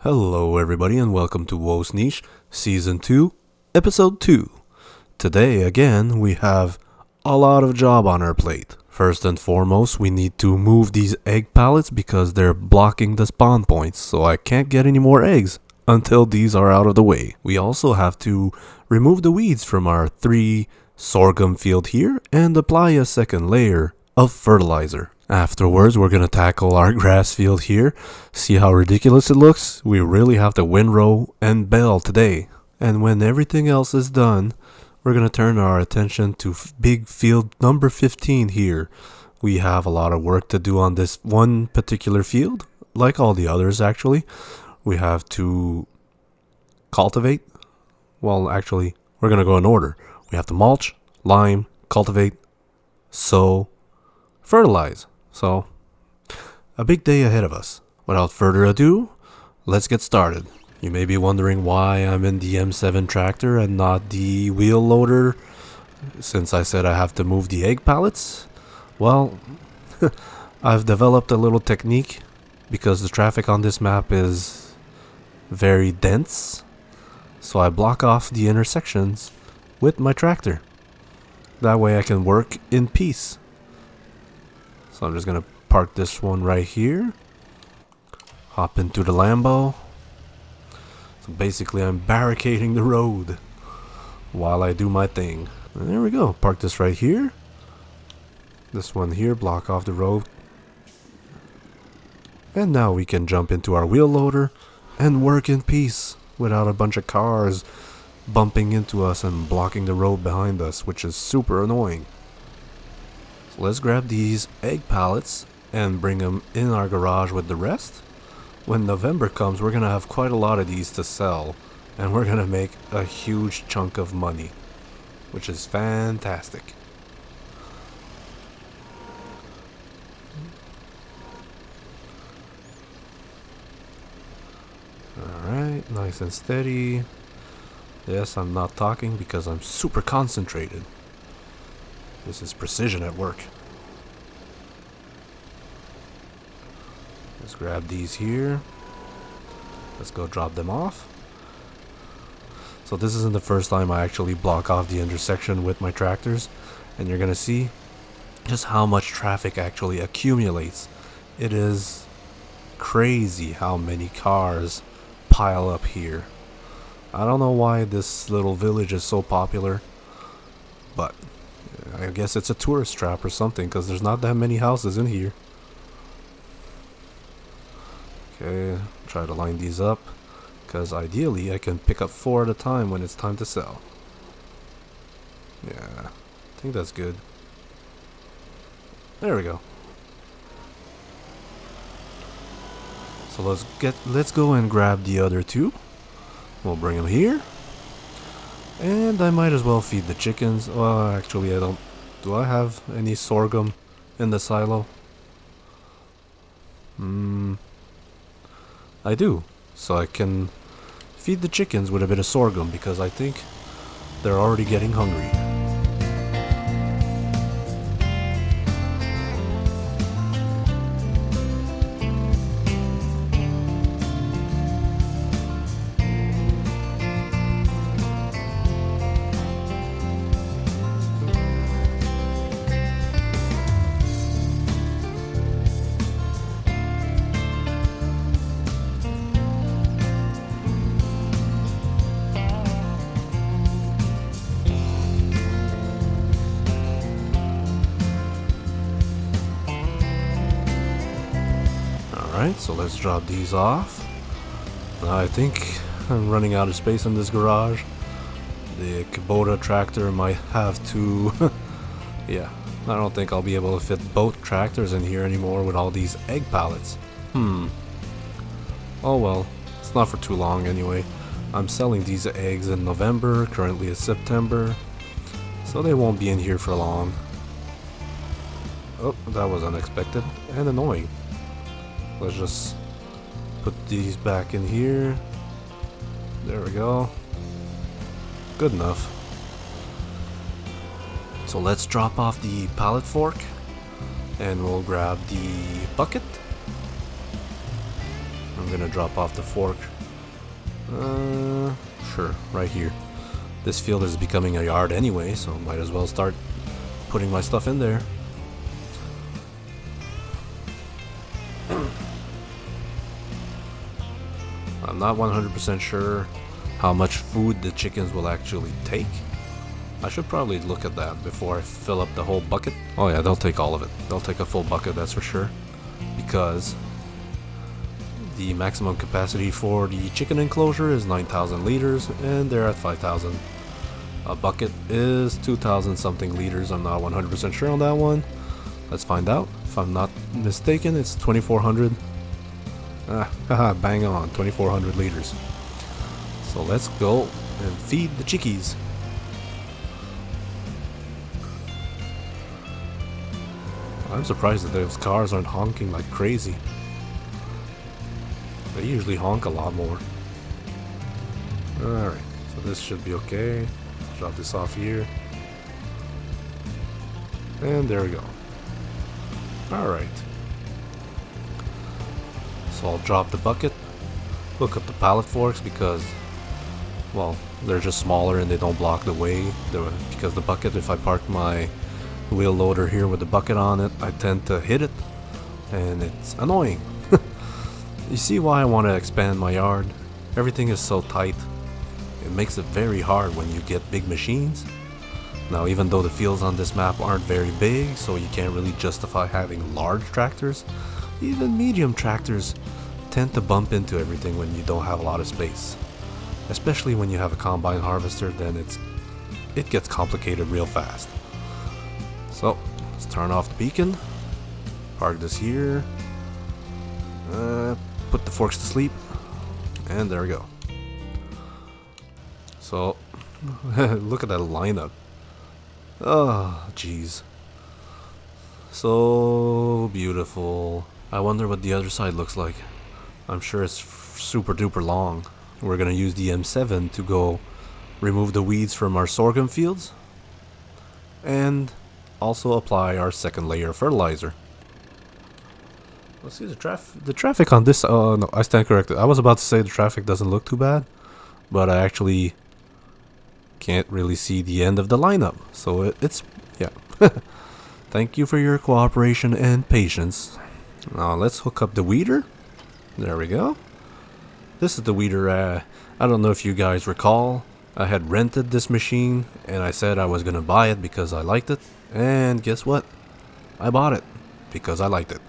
Hello everybody and welcome to Wosnice Season 2, Episode 2. Today again we have a lot of job on our plate. First and foremost we need to move these egg pallets because they're blocking the spawn points, so I can't get any more eggs until these are out of the way. We also have to remove the weeds from our 3 sorghum field here and apply a second layer of fertilizer. Afterwards, we're going to tackle our grass field here. See how ridiculous it looks? We really have to windrow and bale today. And when everything else is done, we're going to turn our attention to big field number 15 here. We have a lot of work to do on this one particular field, like all the others actually. We have to cultivate. Well, actually, we're going to go in order. We have to mulch, lime, cultivate, sow, fertilize. So, a big day ahead of us. Without further ado, let's get started. You may be wondering why I'm in the M7 tractor and not the wheel loader, since I said I have to move the egg pallets. Well, I've developed a little technique because the traffic on this map is very dense. So I block off the intersections with my tractor. That way I can work in peace. So I'm just going to park this one right here. Hop into the Lambo. So basically I'm barricading the road while I do my thing. And there we go. Park this right here. This one here, block off the road. And now we can jump into our wheel loader and work in peace without a bunch of cars bumping into us and blocking the road behind us, which is super annoying. So let's grab these egg pallets and bring them in our garage with the rest. When November comes, we're going to have quite a lot of these to sell, and we're going to make a huge chunk of money, which is fantastic. Alright, nice and steady. Yes, I'm not talking because I'm super concentrated. This is precision at work. Let's grab these here. Let's go drop them off. So this isn't the first time I actually block off the intersection with my tractors, and you're gonna see just how much traffic actually accumulates. It is crazy how many cars pile up here. I don't know why this little village is so popular, but I guess it's a tourist trap or something, because there's not that many houses in here. Okay, try to line these up, because ideally I can pick up 4 at a time when it's time to sell. Yeah, I think that's good. There we go. So let's go and grab the other 2. We'll bring them here. And I might as well feed the chickens. Well, actually I don't. Do I have any sorghum in the silo? I do. So I can feed the chickens with a bit of sorghum because I think they're already getting hungry. Alright, so let's drop these off. I think I'm running out of space in this garage. The Kubota tractor might have to... yeah, I don't think I'll be able to fit both tractors in here anymore with all these egg pallets. Oh well, it's not for too long anyway. I'm selling these eggs in November, currently it's September, so they won't be in here for long. Oh, that was unexpected and annoying. Let's just put these back in here. There we go. Good enough. So let's drop off the pallet fork and we'll grab the bucket. I'm gonna drop off the fork Sure, right here. This field is becoming a yard anyway, so might as well start putting my stuff in there. I'm not 100% sure how much food the chickens will actually take. I should probably look at that before I fill up the whole bucket. Oh yeah, they'll take all of it. They'll take a full bucket, that's for sure. Because the maximum capacity for the chicken enclosure is 9,000 liters and they're at 5,000. A bucket is 2,000 something liters. I'm not 100% sure on that one. Let's find out. If I'm not mistaken, it's 2,400. Bang on, 2,400 liters. So let's go and feed the chickies. I'm surprised that those cars aren't honking like crazy. They usually honk a lot more. Alright, so this should be okay. Drop this off here. And there we go. Alright. So I'll drop the bucket. Hook up the pallet forks because, well, they're just smaller and they don't block the way. Because the bucket, if I park my wheel loader here with the bucket on it, I tend to hit it. And it's annoying. You see why I want to expand my yard? Everything is so tight. It makes it very hard when you get big machines. Now, even though the fields on this map aren't very big, so you can't really justify having large tractors, even medium tractors tend to bump into everything when you don't have a lot of space. Especially when you have a combine harvester, then it gets complicated real fast. So, let's turn off the beacon. Park this here. Put the forks to sleep. And there we go. So, look at that lineup. Oh, jeez. So beautiful. I wonder what the other side looks like. I'm sure it's super duper long. We're gonna use the M7 to go remove the weeds from our sorghum fields. And also apply our second layer of fertilizer. Let's see the traffic on this. Oh no, I stand corrected. I was about to say the traffic doesn't look too bad, but I actually can't really see the end of the lineup. So it's yeah. Thank you for your cooperation and patience. Now let's hook up the weeder. There we go. This is the weeder. I don't know if you guys recall. I had rented this machine and I said I was gonna buy it because I liked it. And guess what? I bought it because I liked it.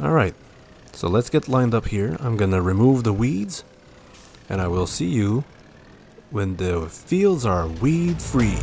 Alright, so let's get lined up here. I'm gonna remove the weeds, and I will see you when the fields are weed free.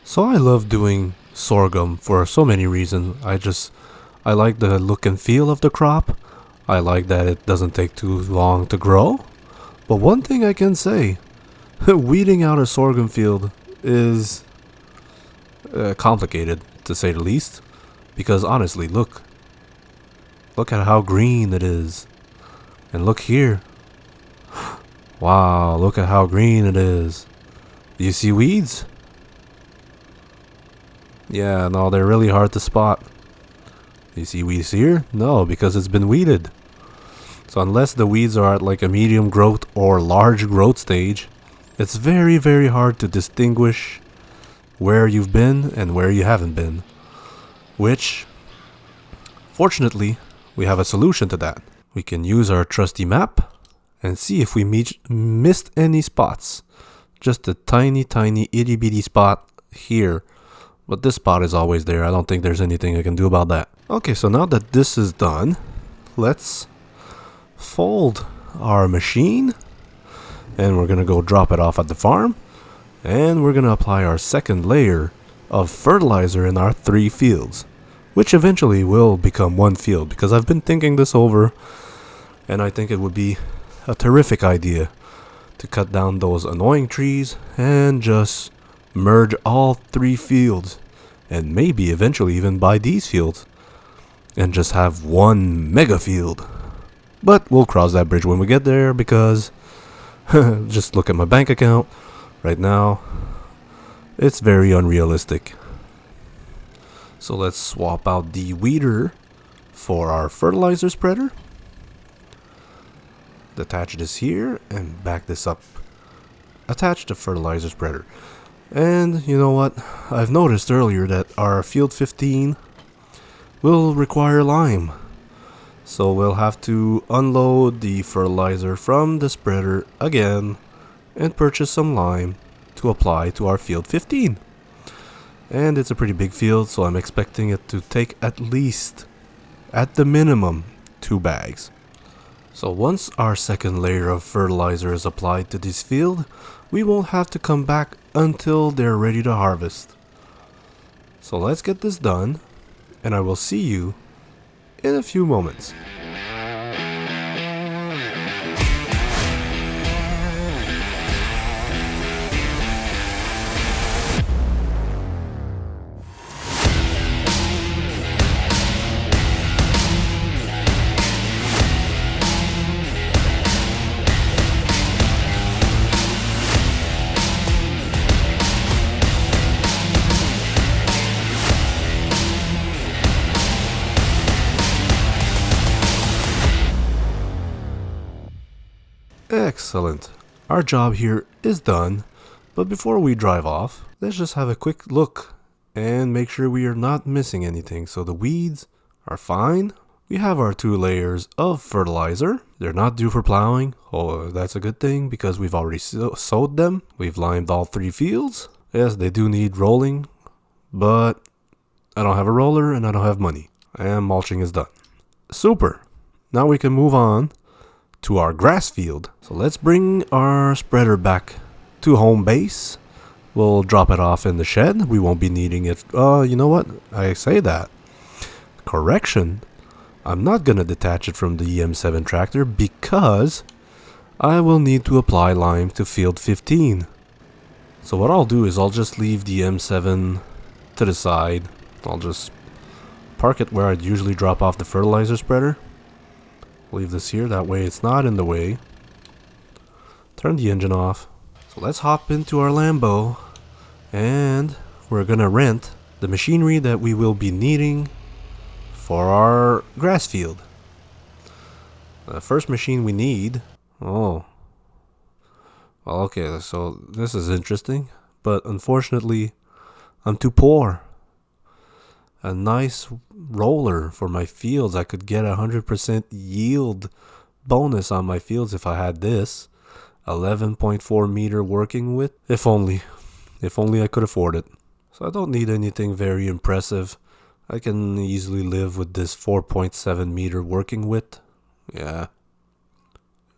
So I love doing sorghum for so many reasons. I like the look and feel of the crop. I like that it doesn't take too long to grow. But one thing I can say, weeding out a sorghum field is complicated, to say the least. Because honestly, look at how green it is. And look here. Wow, look at how green it is. Do you see weeds? Yeah, no, they're really hard to spot. Do you see weeds here? No, because it's been weeded. So unless the weeds are at like a medium growth or large growth stage, it's very, very hard to distinguish where you've been and where you haven't been. Which, fortunately, we have a solution to that. We can use our trusty map and see if we missed any spots. Just a tiny, tiny itty bitty spot here. But this spot is always there. I don't think there's anything I can do about that. Okay, so now that this is done, let's fold our machine. And we're going to go drop it off at the farm. And we're going to apply our second layer of fertilizer in our 3 fields. Which eventually will become 1 field. Because I've been thinking this over. And I think it would be a terrific idea to cut down those annoying trees and just merge all 3 fields, and maybe eventually even buy these fields and just have 1 mega field. But we'll cross that bridge when we get there, because just look at my bank account right now. It's very unrealistic. So let's swap out the weeder for our fertilizer spreader. Detach this here and back this up. Attach the fertilizer spreader. And you know what? I've noticed earlier that our field 15 will require lime. So we'll have to unload the fertilizer from the spreader again and purchase some lime to apply to our field 15. And it's a pretty big field, so I'm expecting it to take at least, at the minimum, 2 bags. So once our second layer of fertilizer is applied to this field, we won't have to come back until they're ready to harvest. So let's get this done, and I will see you in a few moments. Excellent. Our job here is done, but before we drive off, let's just have a quick look and make sure we are not missing anything. So the weeds are fine. We have our 2 layers of fertilizer. They're not due for plowing. Oh, that's a good thing because we've already sowed them. We've limed all 3 fields. Yes, they do need rolling, but I don't have a roller and I don't have money. And mulching is done. Super. Now we can move on to our grass field. So let's bring our spreader back to home base. We'll drop it off in the shed. We won't be needing it. You know what? I say that. Correction. I'm not gonna detach it from the EM7 tractor because I will need to apply lime to field 15. So what I'll do is I'll just leave the M7 to the side. I'll just park it where I'd usually drop off the fertilizer spreader. Leave this here, that way it's not in the way. Turn the engine off. So let's hop into our Lambo and we're gonna rent the machinery that we will be needing for our grass field. The first machine we need, well, okay, so this is interesting, but unfortunately I'm too poor. A nice roller for my fields. I could get 100% yield bonus on my fields if I had this. 11.4 meter working width. If only I could afford it. So I don't need anything very impressive. I can easily live with this 4.7 meter working width. Yeah,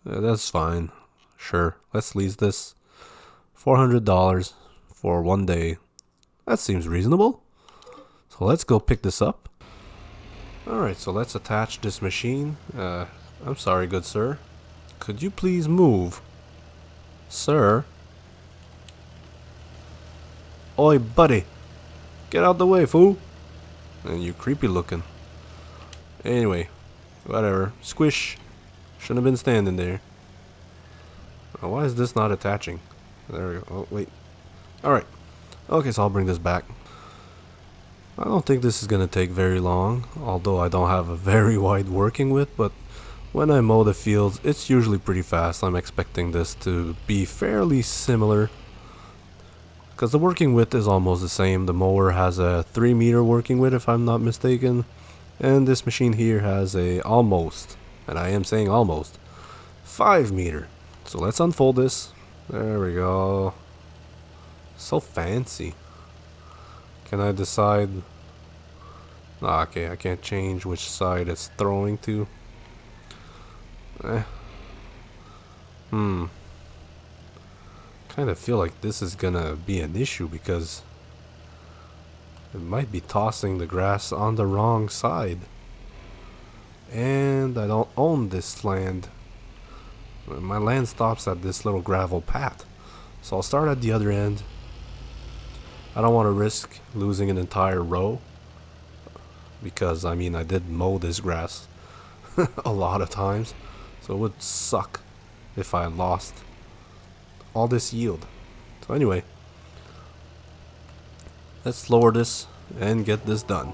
that's fine. Sure, let's lease this. $400 for 1 day. That seems reasonable. So let's go pick this up. Alright, so let's attach this machine. I'm sorry, good sir. Could you please move? Sir? Oi, buddy. Get out the way, fool. And you creepy looking. Anyway, whatever. Squish. Shouldn't have been standing there. Why is this not attaching? There we go. Oh, wait. Alright. Okay, so I'll bring this back. I don't think this is going to take very long, although I don't have a very wide working width, but when I mow the fields, it's usually pretty fast. I'm expecting this to be fairly similar, because the working width is almost the same. The mower has a 3 meter working width, if I'm not mistaken, and this machine here has a almost, and I am saying almost, 5 meter. So let's unfold this. There we go. So fancy. Can I decide? Okay, I can't change which side it's throwing to. Kind of feel like this is gonna be an issue because it might be tossing the grass on the wrong side. And I don't own this land. My land stops at this little gravel path. So I'll start at the other end. I don't want to risk losing an entire row, because I mean I did mow this grass a lot of times, so it would suck if I lost all this yield. So anyway, let's lower this and get this done.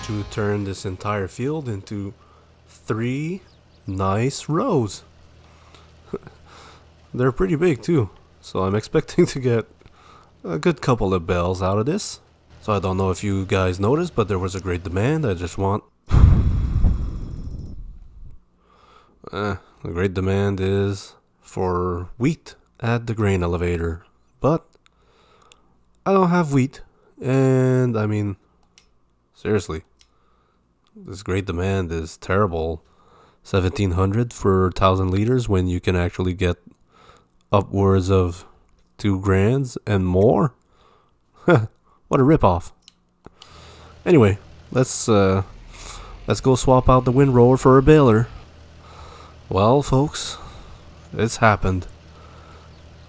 To turn this entire field into 3 nice rows. They're pretty big too, so I'm expecting to get a good couple of bells out of this. So I don't know if you guys noticed, but there was a great demand. I just want the great demand is for wheat at the grain elevator, but I don't have wheat, and I mean, seriously, this great demand is terrible. 1,700 for 1,000 liters when you can actually get upwards of 2 grand and more. What a ripoff. Anyway, let's go swap out the windrower for a baler. Well, folks, it's happened.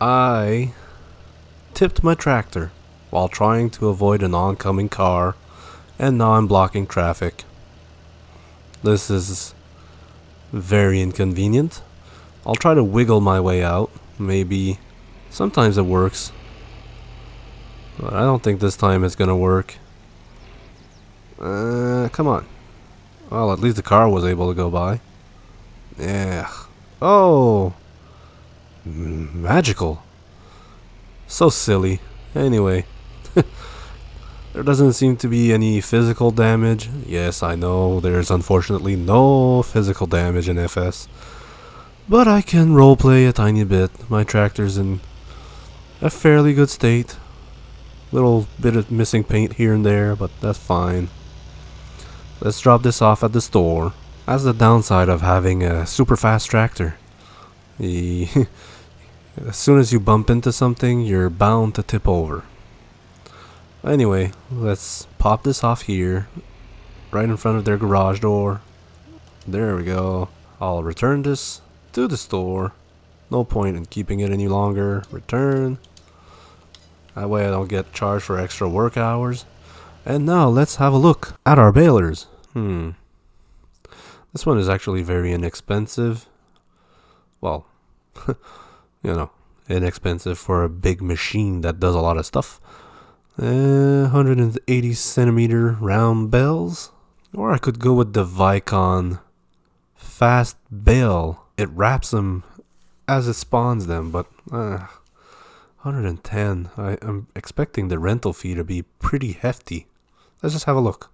I tipped my tractor while trying to avoid an oncoming car, and now I'm blocking traffic. This is very inconvenient. I'll try to wiggle my way out. Maybe. Sometimes it works. But I don't think this time it's gonna work. Come on. Well, at least the car was able to go by. Yeah. Oh! Magical. So silly. Anyway. There doesn't seem to be any physical damage. Yes, I know there's unfortunately no physical damage in FS. But I can roleplay a tiny bit. My tractor's in a fairly good state. Little bit of missing paint here and there, but that's fine. Let's drop this off at the store. That's the downside of having a super fast tractor. As soon as you bump into something, you're bound to tip over. Anyway, let's pop this off here, right in front of their garage door. There we go. I'll return this to the store. No point in keeping it any longer. Return. That way I don't get charged for extra work hours. And now let's have a look at our balers. This one is actually very inexpensive. Well, inexpensive for a big machine that does a lot of stuff. 180 centimeter round bales. Or I could go with the Vicon fast bale. It wraps them as it spawns them, but 110. I'm expecting the rental fee to be pretty hefty. Let's just have a look.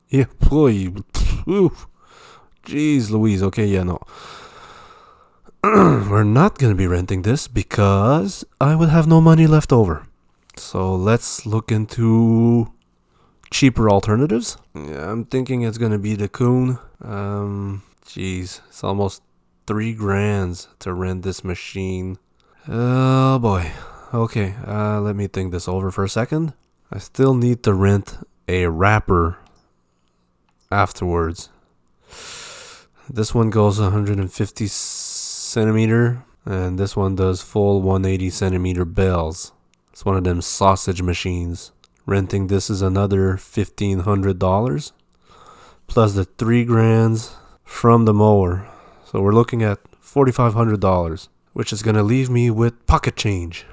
Yeah, boy. Oof. Jeez Louise. Okay, yeah, no. We're not going to be renting this because I would have no money left over. So let's look into cheaper alternatives. Yeah, I'm thinking it's going to be the Coon. Jeez, it's almost $3,000 to rent this machine. Oh boy. Okay, let me think this over for a second. I still need to rent a wrapper afterwards. This one goes 150 centimeter, and this one does full 180 centimeter bales. It's one of them sausage machines. Renting this is another $1,500 plus the $3,000 from the mower. So we're looking at $4,500, which is gonna leave me with pocket change.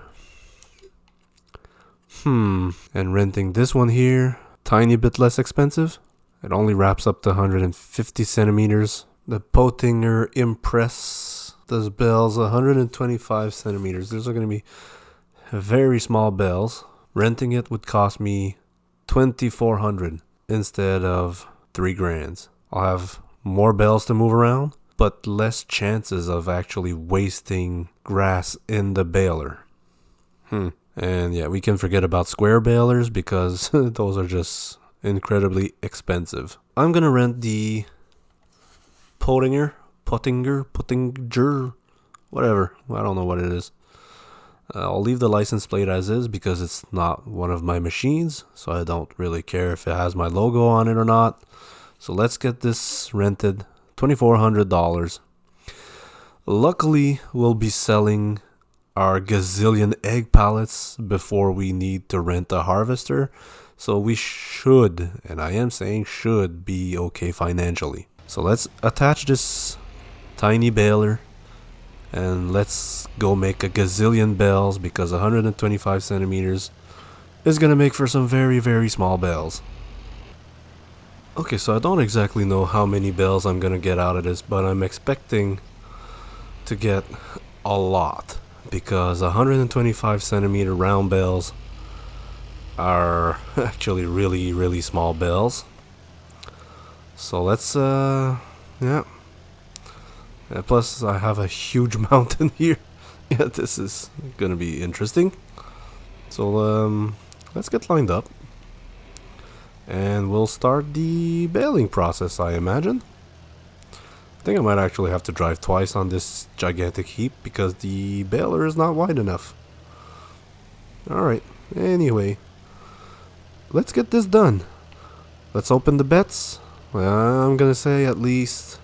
And renting this one here, tiny bit less expensive. It only wraps up to 150 centimeters. The Pottinger Impress does bells 125 centimeters. Those are going to be very small bells. Renting it would cost me $2,400 instead of $3,000. I'll have more bells to move around, but less chances of actually wasting grass in the baler. And yeah, we can forget about square balers because those are just incredibly expensive. I'm gonna rent the Pottinger, whatever. I don't know what it is. I'll leave the license plate as is because it's not one of my machines, so I don't really care if it has my logo on it or not. So let's get this rented, $2,400. Luckily, we'll be selling our gazillion egg pallets before we need to rent a harvester. So we should, and I am saying should, be okay financially. So let's attach this tiny baler and let's go make a gazillion bales because 125 centimeters is going to make for some very, very small bales. Okay, so I don't exactly know how many bales I'm going to get out of this, but I'm expecting to get a lot because 125 centimeter round bales are actually really, really small bales. So let's plus I have a huge mountain here. Yeah, this is gonna be interesting. So let's get lined up and we'll start the baling process, I imagine. I think I might actually have to drive twice on this gigantic heap because the baler is not wide enough. Alright, anyway, let's get this done. Let's open the bets. I'm gonna say at least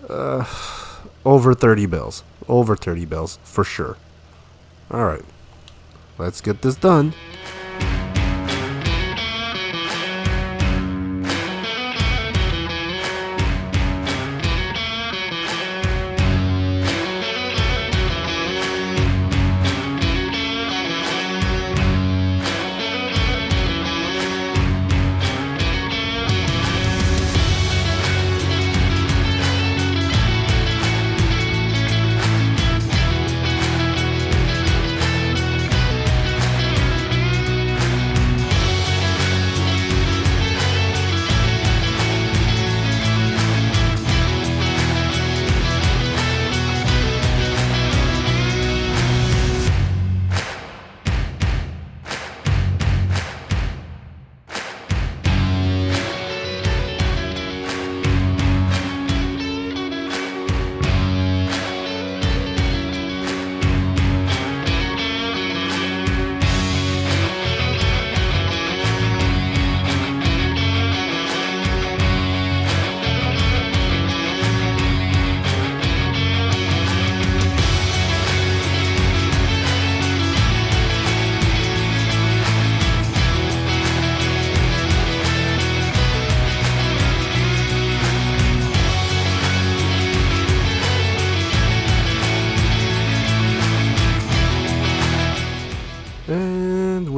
over 30 bells. Over 30 bells for sure. Alright, let's get this done.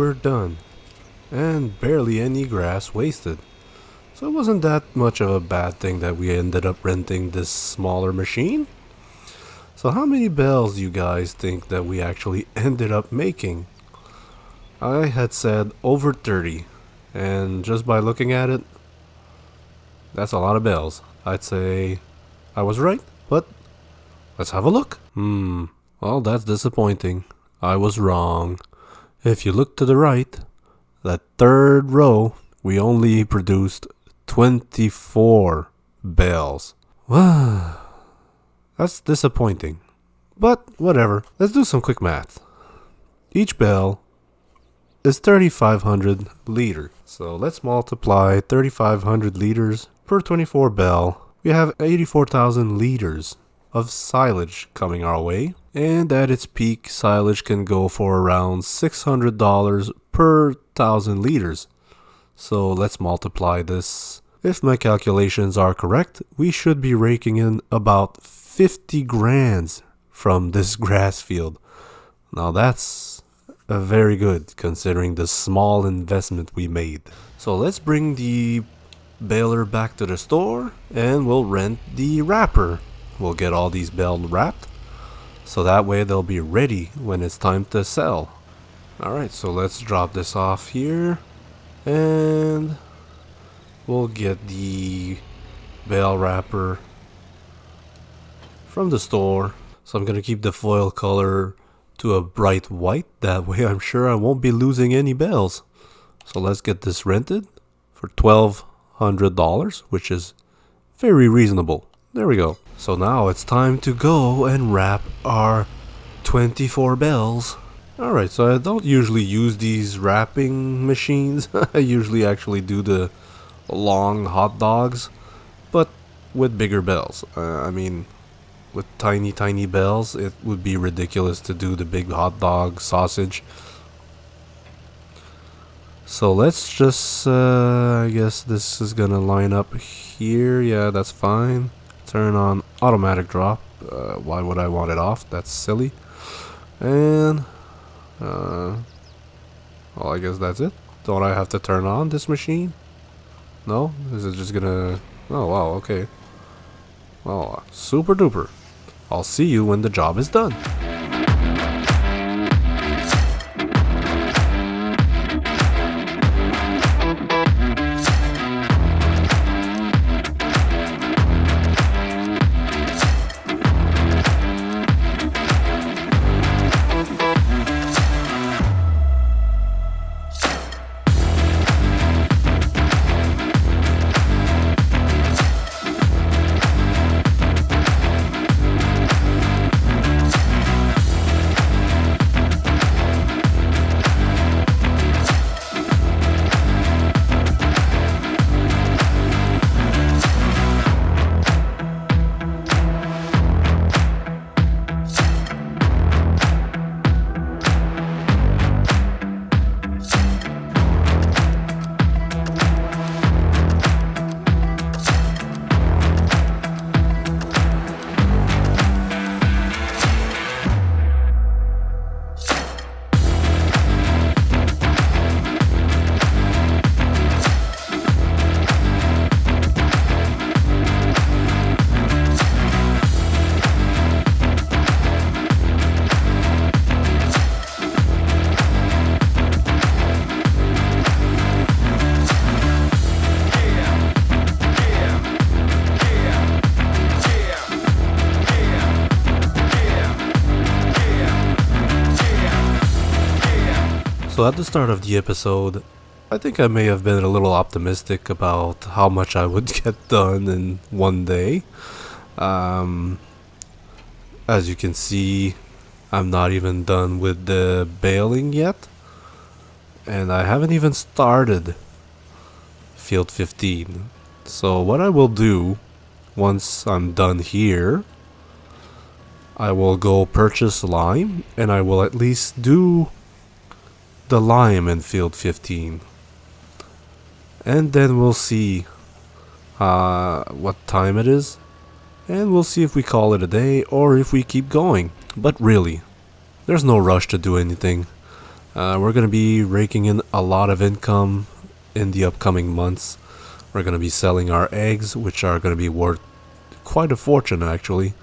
we're done. And barely any grass wasted. So it wasn't that much of a bad thing that we ended up renting this smaller machine. So how many bells do you guys think that we actually ended up making? I had said over 30. And just by looking at it, that's a lot of bells. I'd say I was right, but let's have a look. Well, that's disappointing. I was wrong. If you look to the right, that third row, we only produced 24 bells. Wow, that's disappointing. But whatever, let's do some quick math. Each bell is 3,500 liters. So let's multiply 3,500 liters per 24 bell. We have 84,000 liters of silage coming our way. And at its peak, silage can go for around $600 per 1,000 liters. So let's multiply this. If my calculations are correct, we should be raking in about 50 grand from this grass field. Now that's very good considering the small investment we made. So let's bring the baler back to the store and we'll rent the wrapper. We'll get all these bales wrapped so that way they'll be ready when it's time to sell. Alright, so let's drop this off here and we'll get the bale wrapper from the store. So I'm gonna keep the foil color to a bright white, that way I'm sure I won't be losing any bells. So let's get this rented for $1,200, which is very reasonable. There we go. So now it's time to go and wrap our 24 bells. Alright, so I don't usually use these wrapping machines. I usually actually do the long hot dogs, but with bigger bells. I mean, with tiny bells, it would be ridiculous to do the big hot dog sausage. So let's just, I guess this is gonna line up here. Yeah, that's fine. Turn on automatic drop. Why would I want it off? That's silly. And, well, I guess that's it. Don't I have to turn on this machine? No? Is it just gonna... Oh, wow, okay. Well, super duper. I'll see you when the job is done. So at the start of the episode, I think I may have been a little optimistic about how much I would get done in one day. As you can see, I'm not even done with the baling yet. And I haven't even started field 15. So what I will do, once I'm done here, I will go purchase lime and I will at least do the lime in field 15, and then we'll see what time it is, and we'll see if we call it a day or if we keep going. But really, there's no rush to do anything. We're going to be raking in a lot of income in the upcoming months. We're going to be selling our eggs, which are going to be worth quite a fortune actually.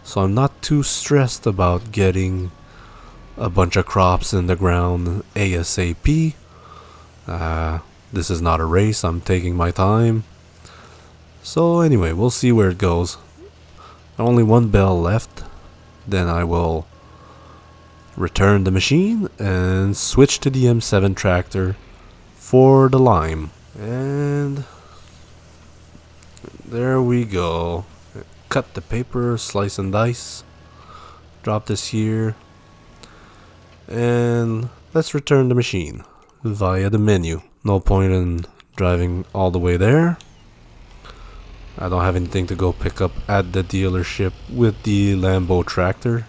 So I'm not too stressed about getting a bunch of crops in the ground ASAP. This is not a race, I'm taking my time. So anyway, we'll see where it goes. Only one bell left, then I will return the machine and switch to the M7 tractor for the lime. And there we go. Cut the paper, slice and dice, drop this here, and let's return the machine via the menu. No point in driving all the way there. I don't have anything to go pick up at the dealership with the Lambo tractor.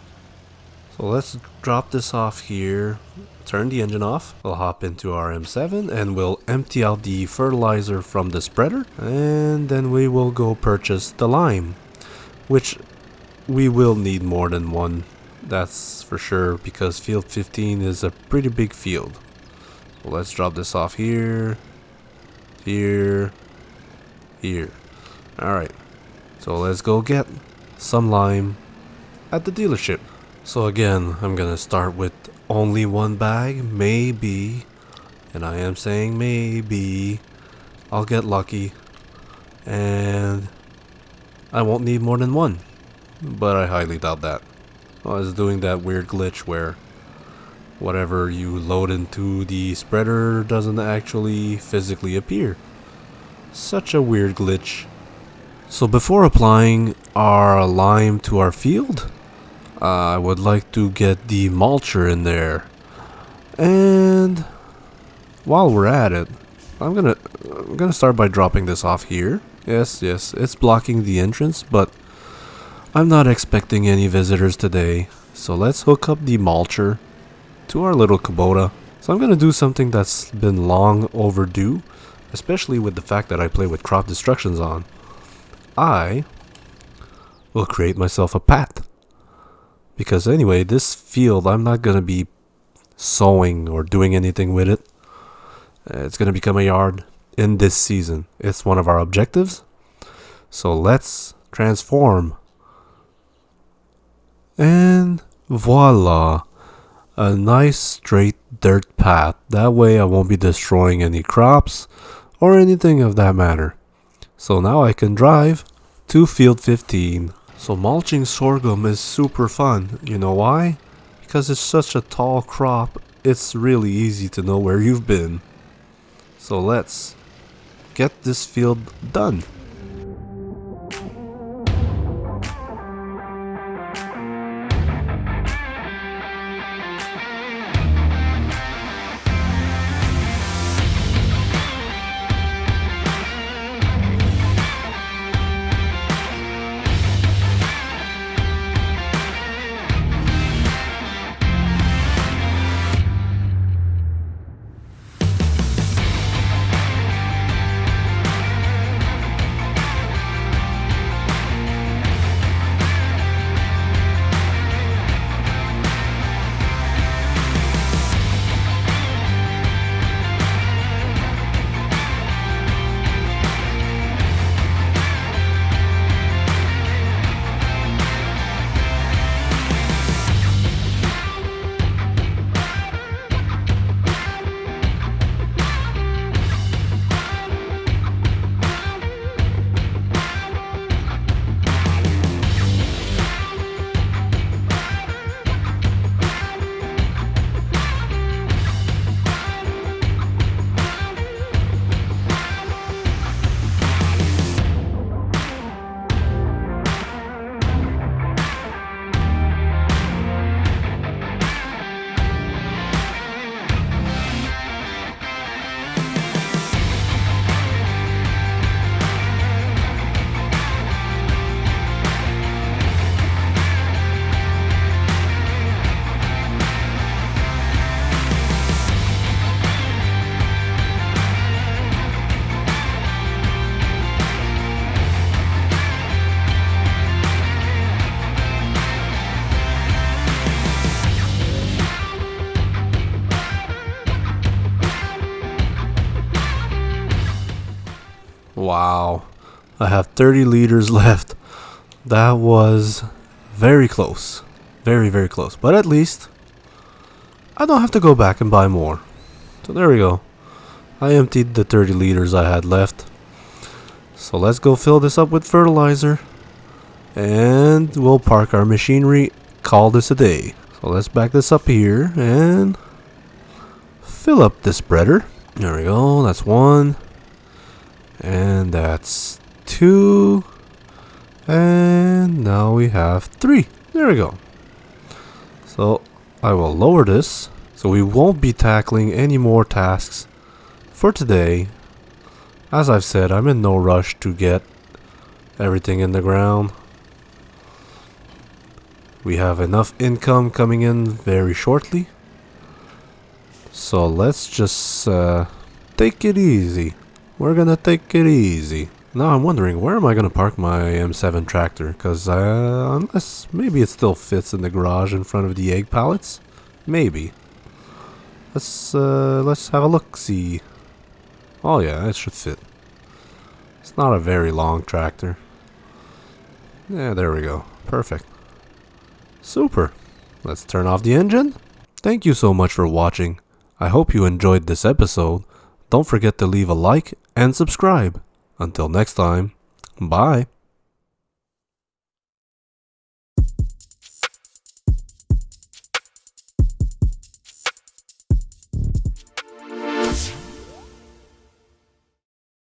So let's drop this off here, turn the engine off. We'll hop into our M7 and we'll empty out the fertilizer from the spreader, and then we will go purchase the lime, which we will need more than one, that's for sure, because field 15 is a pretty big field. So let's drop this off here, here, here. Alright, so let's go get some lime at the dealership. So again, I'm gonna start with only one bag, maybe, and I am saying maybe, I'll get lucky, and I won't need more than one, but I highly doubt that. I was doing that weird glitch where whatever you load into the spreader doesn't actually physically appear. Such a weird glitch. So before applying our lime to our field, I would like to get the mulcher in there. And while we're at it, I'm gonna start by dropping this off here. Yes, it's blocking the entrance, but I'm not expecting any visitors today. So let's hook up the mulcher to our little Kubota. So I'm gonna do something that's been long overdue, especially with the fact that I play with crop destructions on. I will create myself a path. Because anyway, this field, I'm not going to be sowing or doing anything with it. It's going to become a yard in this season. It's one of our objectives. So let's transform. And voila. A nice straight dirt path. That way I won't be destroying any crops or anything of that matter. So now I can drive to field 15. So mulching sorghum is super fun. You know why? Because it's such a tall crop, it's really easy to know where you've been. So let's get this field done. Wow. I have 30 liters left. That was very close. Very, very close. But at least I don't have to go back and buy more. So there we go. I emptied the 30 liters I had left. So let's go fill this up with fertilizer. And we'll park our machinery, call this a day. So let's back this up here and fill up the spreader. There we go, that's 1. And that's 2. And now we have 3. There we go. So I will lower this. So we won't be tackling any more tasks for today. As I've said, I'm in no rush to get everything in the ground. We have enough income coming in very shortly. So let's just take it easy. We're gonna take it easy. Now I'm wondering, where am I gonna park my M7 tractor? Because unless maybe it still fits in the garage in front of the egg pallets. Maybe. Let's have a look. See. Oh yeah, it should fit. It's not a very long tractor. Yeah, there we go. Perfect. Super. Let's turn off the engine. Thank you so much for watching. I hope you enjoyed this episode. Don't forget to leave a like and subscribe. Until next time, bye.